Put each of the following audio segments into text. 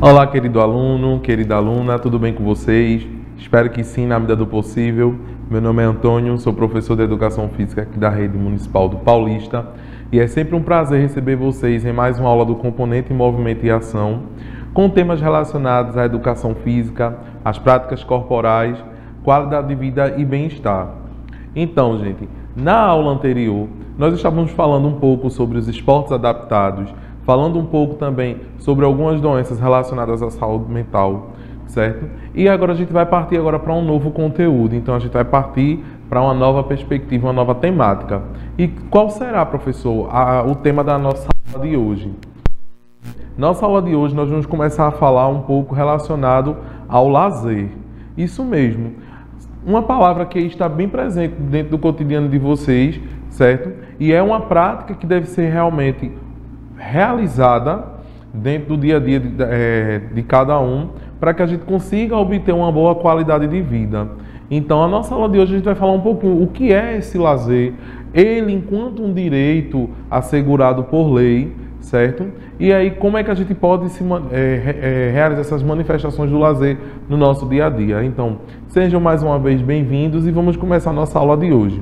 Olá, querido aluno, querida aluna, tudo bem com vocês? Espero que sim, na medida do possível. Meu nome é Antônio, sou professor de Educação Física aqui da Rede Municipal do Paulista e é sempre um prazer receber vocês em mais uma aula do componente Movimento e Ação com temas relacionados à educação física, às práticas corporais, qualidade de vida e bem-estar. Então, gente, na aula anterior, nós estávamos falando um pouco sobre os esportes adaptados, falando um pouco também sobre algumas doenças relacionadas à saúde mental, certo? E agora a gente vai partir agora para um novo conteúdo, então a gente vai partir para uma nova perspectiva, uma nova temática. E qual será, professor, o tema da nossa aula de hoje? Nossa aula de hoje nós vamos começar a falar um pouco relacionado ao lazer. Isso mesmo. Uma palavra que está bem presente dentro do cotidiano de vocês, certo? E é uma prática que deve ser realmente realizada dentro do dia a dia de cada um, para que a gente consiga obter uma boa qualidade de vida. Então, a nossa aula de hoje a gente vai falar um pouquinho o que é esse lazer, ele enquanto um direito assegurado por lei, certo? E aí, como é que a gente pode realizar essas manifestações do lazer no nosso dia a dia. Então, sejam mais uma vez bem-vindos e vamos começar a nossa aula de hoje.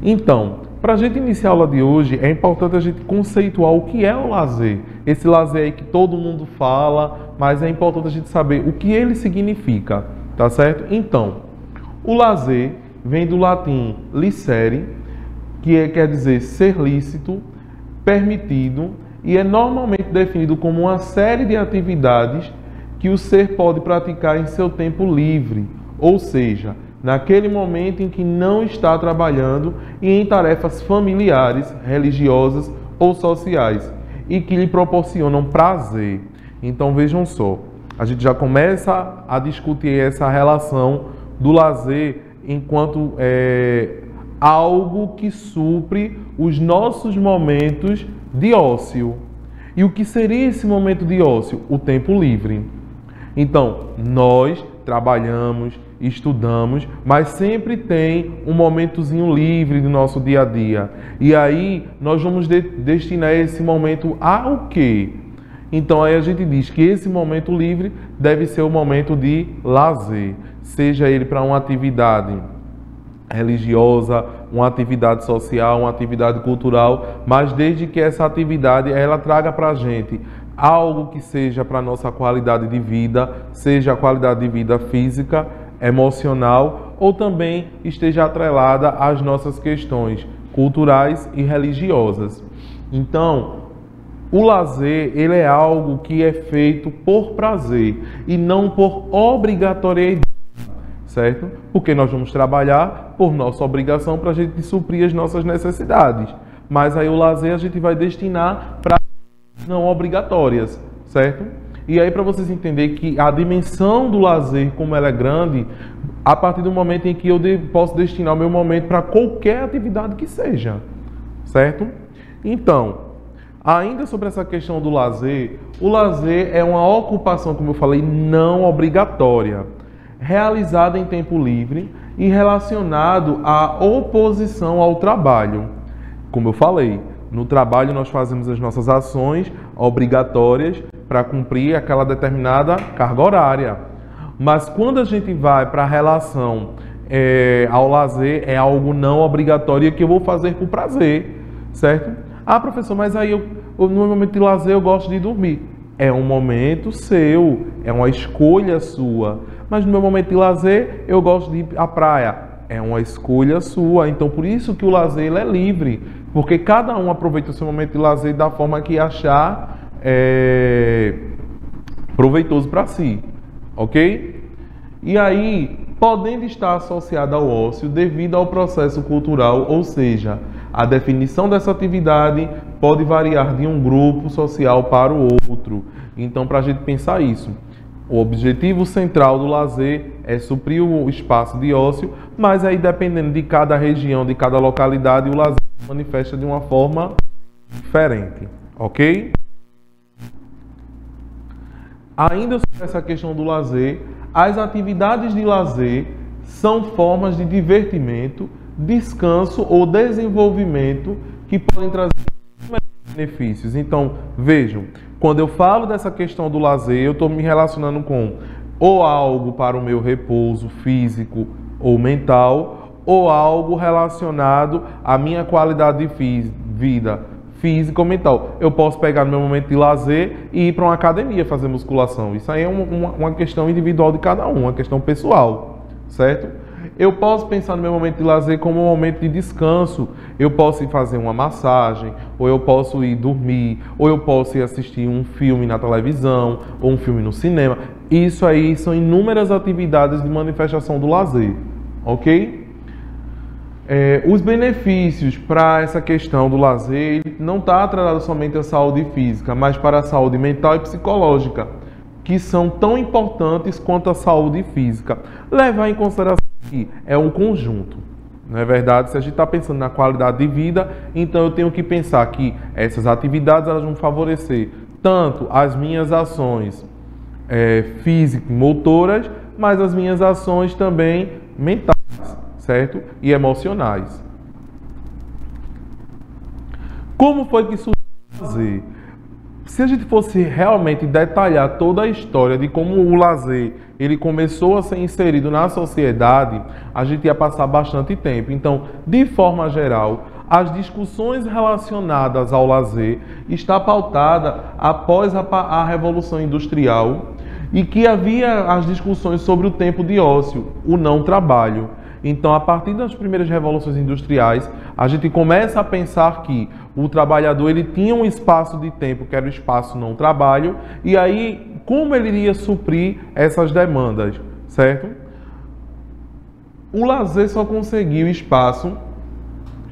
Então, para a gente iniciar a aula de hoje, é importante a gente conceituar o que é o lazer. Esse lazer aí que todo mundo fala, mas é importante a gente saber o que ele significa, tá certo? Então, o lazer vem do latim licere, que quer dizer ser lícito, permitido, e é normalmente definido como uma série de atividades que o ser pode praticar em seu tempo livre, ou seja, naquele momento em que não está trabalhando e em tarefas familiares, religiosas ou sociais e que lhe proporcionam prazer. Então vejam só, a gente já começa a discutir essa relação do lazer enquanto algo que supre os nossos momentos de ócio. E o que seria esse momento de ócio? O tempo livre. Então, nós trabalhamos, estudamos, mas sempre tem um momentozinho livre do nosso dia a dia. E aí nós vamos destinar esse momento ao quê? Então aí a gente diz que esse momento livre deve ser o momento de lazer, seja ele para uma atividade religiosa, uma atividade social, uma atividade cultural, mas desde que essa atividade ela traga para a gente algo que seja para a nossa qualidade de vida, seja a qualidade de vida física, emocional ou também esteja atrelada às nossas questões culturais e religiosas. Então, o lazer, ele é algo que é feito por prazer e não por obrigatoriedade, certo? Porque nós vamos trabalhar por nossa obrigação para a gente suprir as nossas necessidades. Mas aí o lazer a gente vai destinar para não obrigatórias, certo? E aí para vocês entenderem que a dimensão do lazer, como ela é grande, a partir do momento em que eu posso destinar o meu momento para qualquer atividade que seja, certo? Então, ainda sobre essa questão do lazer, o lazer é uma ocupação, como eu falei, não obrigatória, realizada em tempo livre e relacionado à oposição ao trabalho. Como eu falei, no trabalho nós fazemos as nossas ações obrigatórias para cumprir aquela determinada carga horária. Mas quando a gente vai para a relação ao lazer, é algo não obrigatório que eu vou fazer por prazer, certo? Ah, professor, mas aí no meu momento de lazer eu gosto de dormir. É um momento seu, é uma escolha sua. Mas no meu momento de lazer eu gosto de ir à praia. É uma escolha sua. Então por isso que o lazer ele é livre. Porque cada um aproveita o seu momento de lazer da forma que achar proveitoso para si, ok? E aí, podendo estar associada ao ócio devido ao processo cultural, ou seja, a definição dessa atividade pode variar de um grupo social para o outro. Então, para a gente pensar isso, o objetivo central do lazer é suprir o espaço de ócio, mas aí dependendo de cada região, de cada localidade, o lazer se manifesta de uma forma diferente, ok? Ainda sobre essa questão do lazer, as atividades de lazer são formas de divertimento, descanso ou desenvolvimento que podem trazer benefícios. Então, vejam, Quando eu falo dessa questão do lazer, eu estou me relacionando com ou algo para o meu repouso físico ou mental, ou algo relacionado à minha qualidade de vida física ou mental. Eu posso pegar no meu momento de lazer e ir para uma academia fazer musculação. Isso aí é uma questão individual de cada um, uma questão pessoal, certo? Eu posso pensar no meu momento de lazer como um momento de descanso. Eu posso ir fazer uma massagem, ou eu posso ir dormir, ou eu posso ir assistir um filme na televisão, ou um filme no cinema. Isso aí são inúmeras atividades de manifestação do lazer, ok? Os benefícios para essa questão do lazer não está atrelado somente à saúde física, mas para a saúde mental e psicológica, que são tão importantes quanto a saúde física. Levar em consideração que é um conjunto, não é verdade? Se a gente está pensando na qualidade de vida, então eu tenho que pensar que essas atividades elas vão favorecer tanto as minhas ações físico-motoras, mas as minhas ações também mentais, certo? E emocionais. Como foi que surgiu o lazer? Se a gente fosse realmente detalhar toda a história de como o lazer ele começou a ser inserido na sociedade, a gente ia passar bastante tempo. Então, de forma geral, as discussões relacionadas ao lazer está pautada após a Revolução Industrial e que havia as discussões sobre o tempo de ócio, o não trabalho. Então, a partir das primeiras revoluções industriais, a gente começa a pensar que o trabalhador ele tinha um espaço de tempo, que era o espaço não trabalho, e aí como ele iria suprir essas demandas, certo? O lazer só conseguiu espaço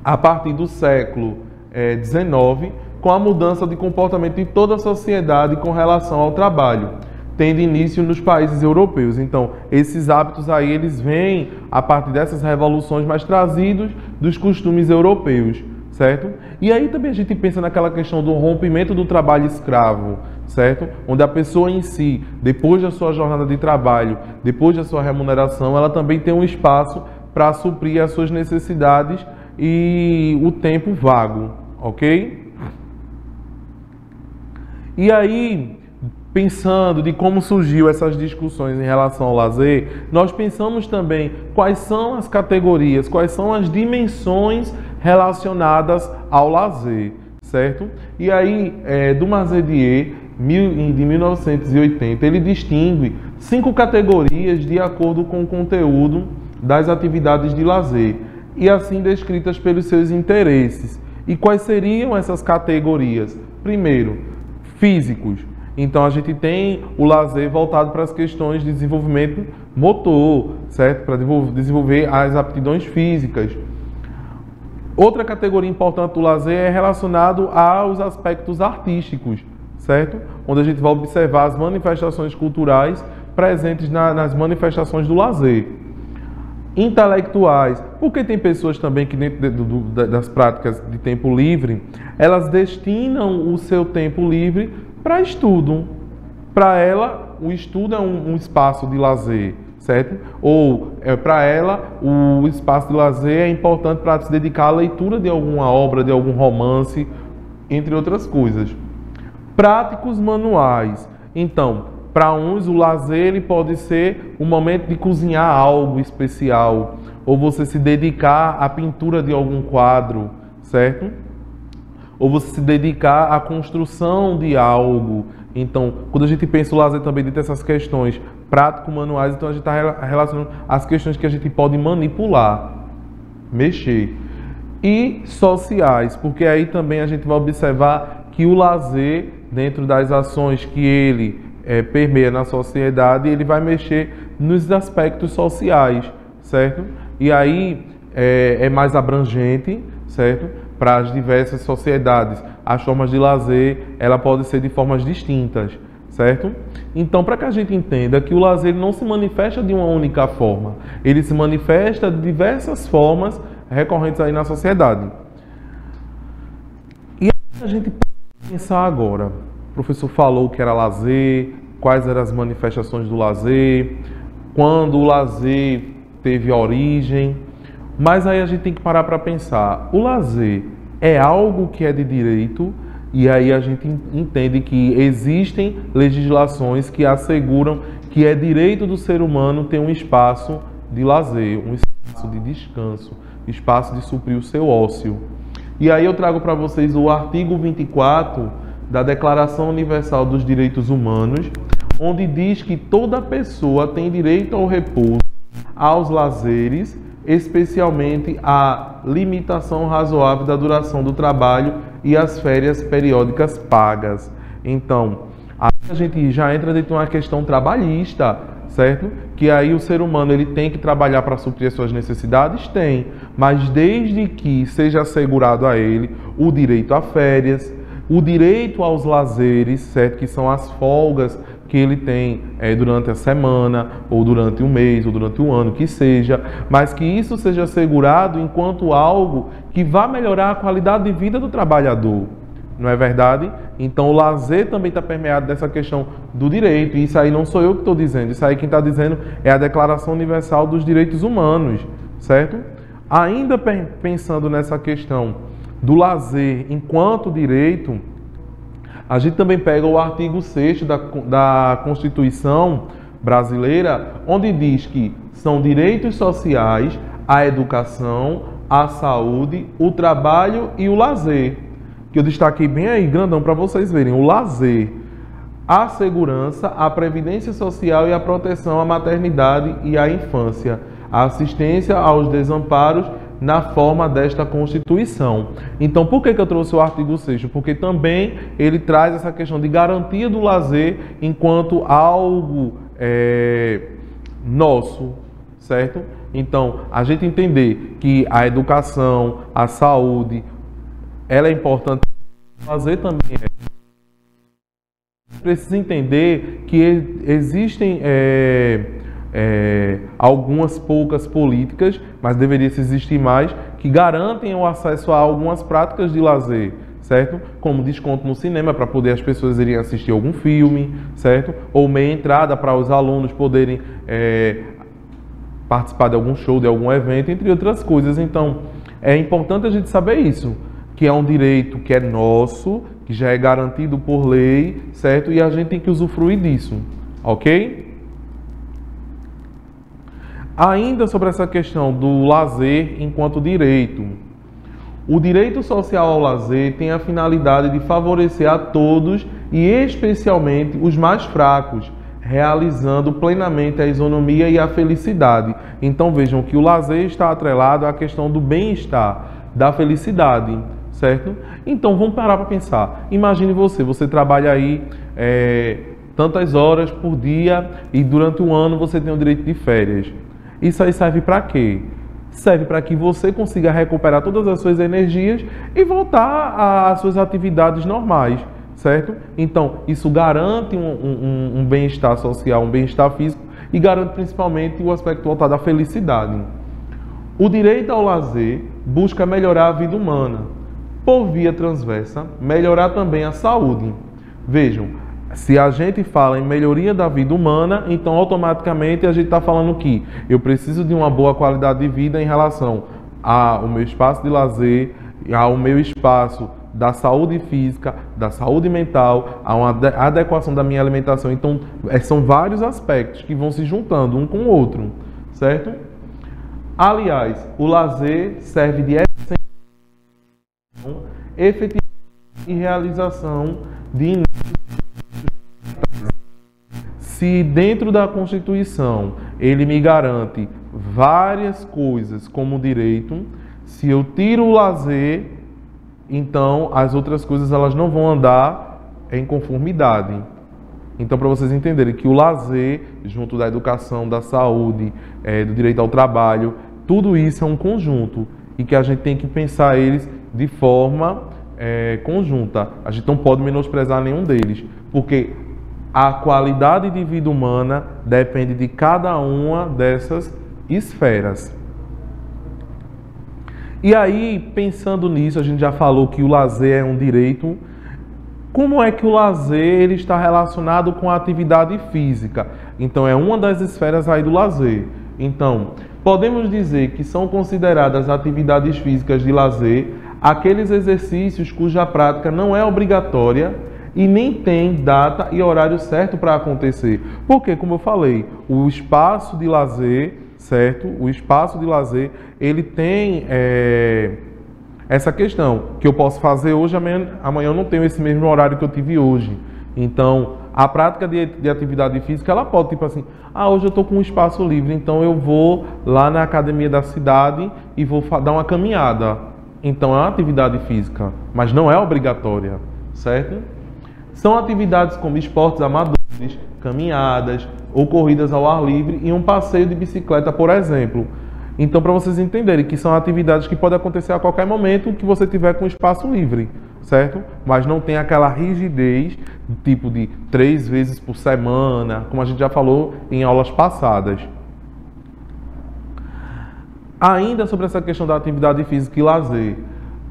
a partir do século XIX, com a mudança de comportamento de toda a sociedade com relação ao trabalho, tendo início nos países europeus. Então, esses hábitos aí, eles vêm a partir dessas revoluções, mas trazidos dos costumes europeus, certo? E aí também a gente pensa naquela questão do rompimento do trabalho escravo, certo? Onde a pessoa em si, depois da sua jornada de trabalho, depois da sua remuneração, ela também tem um espaço para suprir as suas necessidades e o tempo vago, ok? E aí, pensando de como surgiu essas discussões em relação ao lazer, nós pensamos também quais são as categorias, quais são as dimensões relacionadas ao lazer, certo? E aí, Dumarzedier, de 1980, ele distingue 5 categorias de acordo com o conteúdo das atividades de lazer, e assim descritas pelos seus interesses. E quais seriam essas categorias? Primeiro, físicos. Então, a gente tem o lazer voltado para as questões de desenvolvimento motor, certo? Para desenvolver as aptidões físicas. Outra categoria importante do lazer é relacionado aos aspectos artísticos, certo? Onde a gente vai observar as manifestações culturais presentes nas manifestações do lazer. Intelectuais, porque tem pessoas também que dentro das práticas de tempo livre, elas destinam o seu tempo livre para estudo. Para ela, o estudo é um espaço de lazer, certo? Ou, para ela, o espaço de lazer é importante para se dedicar à leitura de alguma obra, de algum romance, entre outras coisas. Práticos manuais. Então, para uns, o lazer ele pode ser um momento de cozinhar algo especial, ou você se dedicar à pintura de algum quadro, certo? Ou você se dedicar à construção de algo. Então, quando a gente pensa o lazer também dentro dessas questões prático-manuais, então a gente está relacionando as questões que a gente pode manipular, mexer. E sociais, porque aí também a gente vai observar que o lazer, dentro das ações que ele permeia na sociedade, ele vai mexer nos aspectos sociais, certo? E aí é mais abrangente, certo? Para as diversas sociedades. As formas de lazer, ela pode ser de formas distintas, certo? Então, para que a gente entenda que o lazer não se manifesta de uma única forma, ele se manifesta de diversas formas recorrentes aí na sociedade. E a gente pode pensar agora, o professor falou o que era lazer, quais eram as manifestações do lazer, quando o lazer teve origem, mas aí a gente tem que parar para pensar, o lazer é algo que é de direito E aí a gente entende que existem legislações que asseguram que é direito do ser humano ter um espaço de lazer, um espaço de descanso, espaço de suprir o seu ócio. E aí eu trago para vocês o artigo 24 da Declaração Universal dos Direitos Humanos, onde diz que toda pessoa tem direito ao repouso, aos lazeres, especialmente à limitação razoável da duração do trabalho e às férias periódicas pagas. Então, a gente já entra dentro de uma questão trabalhista, certo? Que aí o ser humano ele tem que trabalhar para suprir as suas necessidades? Tem, mas desde que seja assegurado a ele o direito a férias, o direito aos lazeres, certo? Que são as folgas que ele tem durante a semana, ou durante o mês, ou durante o ano, que seja, mas que isso seja assegurado enquanto algo que vá melhorar a qualidade de vida do trabalhador. Não é verdade? Então o lazer também está permeado dessa questão do direito, e isso aí não sou eu que estou dizendo, isso aí quem está dizendo é a Declaração Universal dos Direitos Humanos, certo? Ainda pensando nessa questão do lazer enquanto direito, a gente também pega o artigo 6º da Constituição brasileira, onde diz que são direitos sociais a educação, a saúde, o trabalho e o lazer. Que eu destaquei bem aí, grandão, para vocês verem. O lazer, a segurança, a previdência social e a proteção à maternidade e à infância. A assistência aos desamparos na forma desta Constituição. Então, por que eu trouxe o artigo 6º? Porque também ele traz essa questão de garantia do lazer enquanto algo nosso, certo? Então, a gente entender que a educação, a saúde, ela é importante, o lazer também é. Precisa entender que existem algumas poucas políticas, mas deveria existir mais, que garantem o acesso a algumas práticas de lazer, certo? Como desconto no cinema para poder as pessoas irem assistir algum filme, certo? Ou meia entrada para os alunos poderem participar de algum show, de algum evento, entre outras coisas. Então, é importante a gente saber isso, que é um direito que é nosso, que já é garantido por lei, certo? E a gente tem que usufruir disso, ok? Ainda sobre essa questão do lazer enquanto direito. O direito social ao lazer tem a finalidade de favorecer a todos e especialmente os mais fracos, realizando plenamente a isonomia e a felicidade. Então vejam que o lazer está atrelado à questão do bem-estar, da felicidade, certo? Então vamos parar para pensar. Imagine você trabalha aí tantas horas por dia e durante o ano você tem o direito de férias. Isso aí serve para quê? Serve para que você consiga recuperar todas as suas energias e voltar às suas atividades normais, certo? Então, isso garante um bem-estar social, um bem-estar físico e garante principalmente o aspecto voltado à felicidade. O direito ao lazer busca melhorar a vida humana, por via transversa, melhorar também a saúde. Vejam, se a gente fala em melhoria da vida humana, então automaticamente a gente está falando que eu preciso de uma boa qualidade de vida em relação ao meu espaço de lazer, ao meu espaço da saúde física, da saúde mental, a uma adequação da minha alimentação. Então, são vários aspectos que vão se juntando um com o outro, certo? Aliás, o lazer serve de efetivação e realização de. Se dentro da Constituição ele me garante várias coisas como direito, se eu tiro o lazer, então as outras coisas elas não vão andar em conformidade. Então, para vocês entenderem que o lazer, junto da educação, da saúde, do direito ao trabalho, tudo isso é um conjunto e que a gente tem que pensar eles de forma conjunta. A gente não pode menosprezar nenhum deles, porque a qualidade de vida humana depende de cada uma dessas esferas. E aí, pensando nisso, a gente já falou que o lazer é um direito. Como é que o lazer ele está relacionado com a atividade física? Então, é uma das esferas aí do lazer. Então, podemos dizer que são consideradas atividades físicas de lazer aqueles exercícios cuja prática não é obrigatória e nem tem data e horário certo para acontecer. Porque, como eu falei, o espaço de lazer, certo? O espaço de lazer, ele tem essa questão, que eu posso fazer hoje, amanhã eu não tenho esse mesmo horário que eu tive hoje. Então, a prática de atividade física, ela pode, tipo assim, hoje eu estou com um espaço livre, então eu vou lá na academia da cidade e vou dar uma caminhada. Então, é uma atividade física, mas não é obrigatória, certo? São atividades como esportes amadores, caminhadas ou corridas ao ar livre e um passeio de bicicleta, por exemplo. Então, para vocês entenderem que são atividades que podem acontecer a qualquer momento que você tiver com espaço livre, certo? Mas não tem aquela rigidez, tipo de 3 vezes por semana, como a gente já falou em aulas passadas. Ainda sobre essa questão da atividade física e lazer.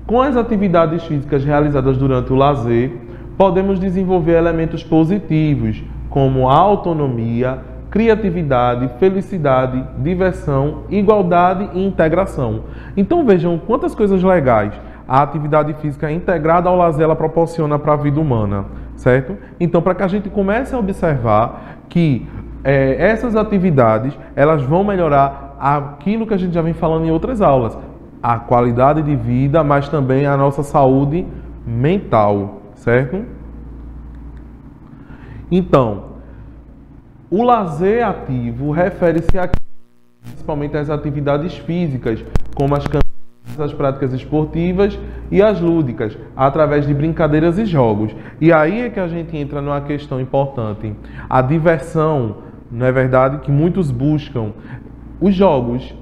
Com as atividades físicas realizadas durante o lazer, podemos desenvolver elementos positivos, como a autonomia, criatividade, felicidade, diversão, igualdade e integração. Então vejam quantas coisas legais a atividade física integrada ao lazer ela proporciona para a vida humana, certo? Então, para que a gente comece a observar que essas atividades elas vão melhorar aquilo que a gente já vem falando em outras aulas, a qualidade de vida, mas também a nossa saúde mental, certo? Então, o lazer ativo refere-se principalmente às atividades físicas, como as caminhadas, as práticas esportivas e as lúdicas, através de brincadeiras e jogos. E aí é que a gente entra numa questão importante. A diversão, não é verdade, que muitos buscam. Os jogos.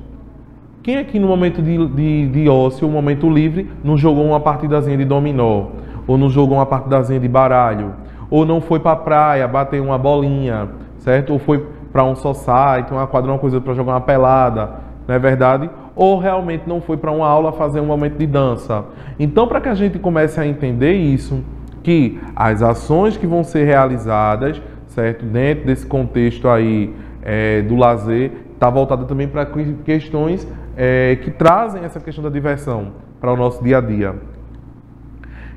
Quem aqui no momento de ócio, o momento livre, não jogou uma partidazinha de dominó? Ou não jogou uma partidazinha de baralho? Ou não foi para a praia bater uma bolinha, certo? Ou foi para um society, uma quadra, uma coisa para jogar uma pelada, não é verdade? Ou realmente não foi para uma aula fazer um momento de dança. Então, para que a gente comece a entender isso, que as ações que vão ser realizadas, certo? Dentro desse contexto aí do lazer, está voltada também para questões que trazem essa questão da diversão para o nosso dia a dia.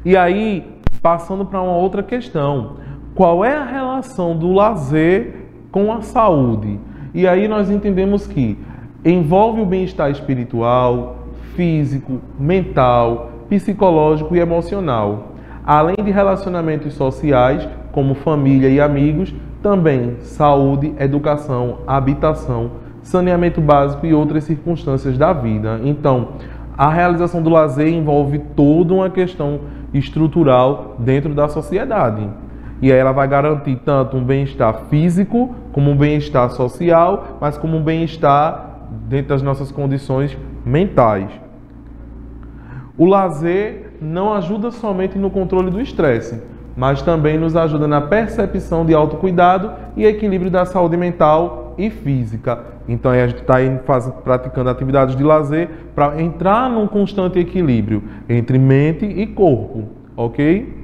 E aí, passando para uma outra questão, qual é a relação do lazer com a saúde? E aí nós entendemos que envolve o bem-estar espiritual, físico, mental, psicológico e emocional. Além de relacionamentos sociais, como família e amigos, também saúde, educação, habitação, saneamento básico e outras circunstâncias da vida. Então, a realização do lazer envolve toda uma questão estrutural dentro da sociedade. E aí ela vai garantir tanto um bem-estar físico, como um bem-estar social, mas como um bem-estar dentro das nossas condições mentais. O lazer não ajuda somente no controle do estresse, mas também nos ajuda na percepção de autocuidado e equilíbrio da saúde mental e física. Então a gente está praticando atividades de lazer para entrar num constante equilíbrio entre mente e corpo, ok?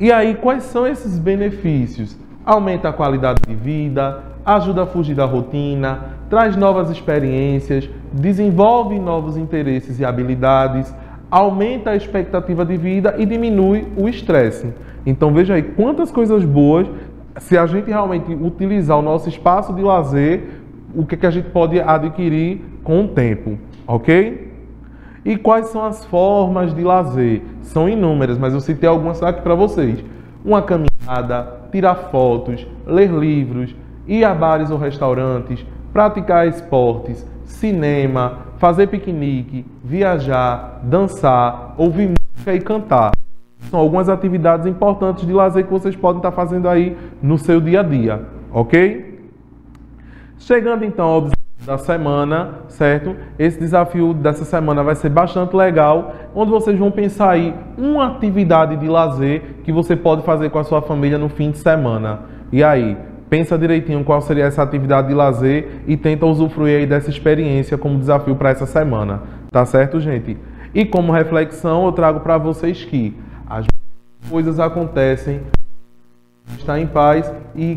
E aí, quais são esses benefícios? Aumenta a qualidade de vida, ajuda a fugir da rotina, traz novas experiências, desenvolve novos interesses e habilidades, aumenta a expectativa de vida e diminui o estresse. Então veja aí quantas coisas boas, se a gente realmente utilizar o nosso espaço de lazer, o que a gente pode adquirir com o tempo, ok? E quais são as formas de lazer? São inúmeras, mas eu citei algumas aqui para vocês. Uma caminhada, tirar fotos, ler livros, ir a bares ou restaurantes, praticar esportes, cinema, fazer piquenique, viajar, dançar, ouvir música e cantar. São algumas atividades importantes de lazer que vocês podem estar fazendo aí no seu dia a dia, ok? Chegando então ao desafio da semana, certo? Esse desafio dessa semana vai ser bastante legal, onde vocês vão pensar aí uma atividade de lazer que você pode fazer com a sua família no fim de semana. E aí, pensa direitinho qual seria essa atividade de lazer e tenta usufruir aí dessa experiência como desafio para essa semana. Tá certo, gente? E como reflexão, eu trago para vocês que as coisas acontecem, está em paz e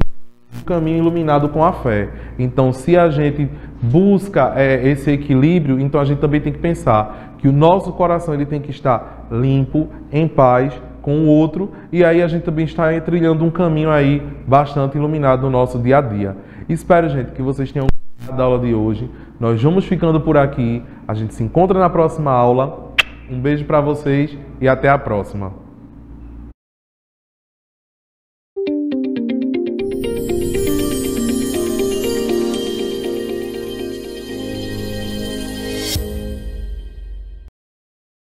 caminho iluminado com a fé. Então, se a gente busca esse equilíbrio, então a gente também tem que pensar que o nosso coração ele tem que estar limpo, em paz com o outro, e aí a gente também está trilhando um caminho aí bastante iluminado no nosso dia a dia. Espero, gente, que vocês tenham gostado da aula de hoje. Nós vamos ficando por aqui. A gente se encontra na próxima aula. Um beijo para vocês e até a próxima.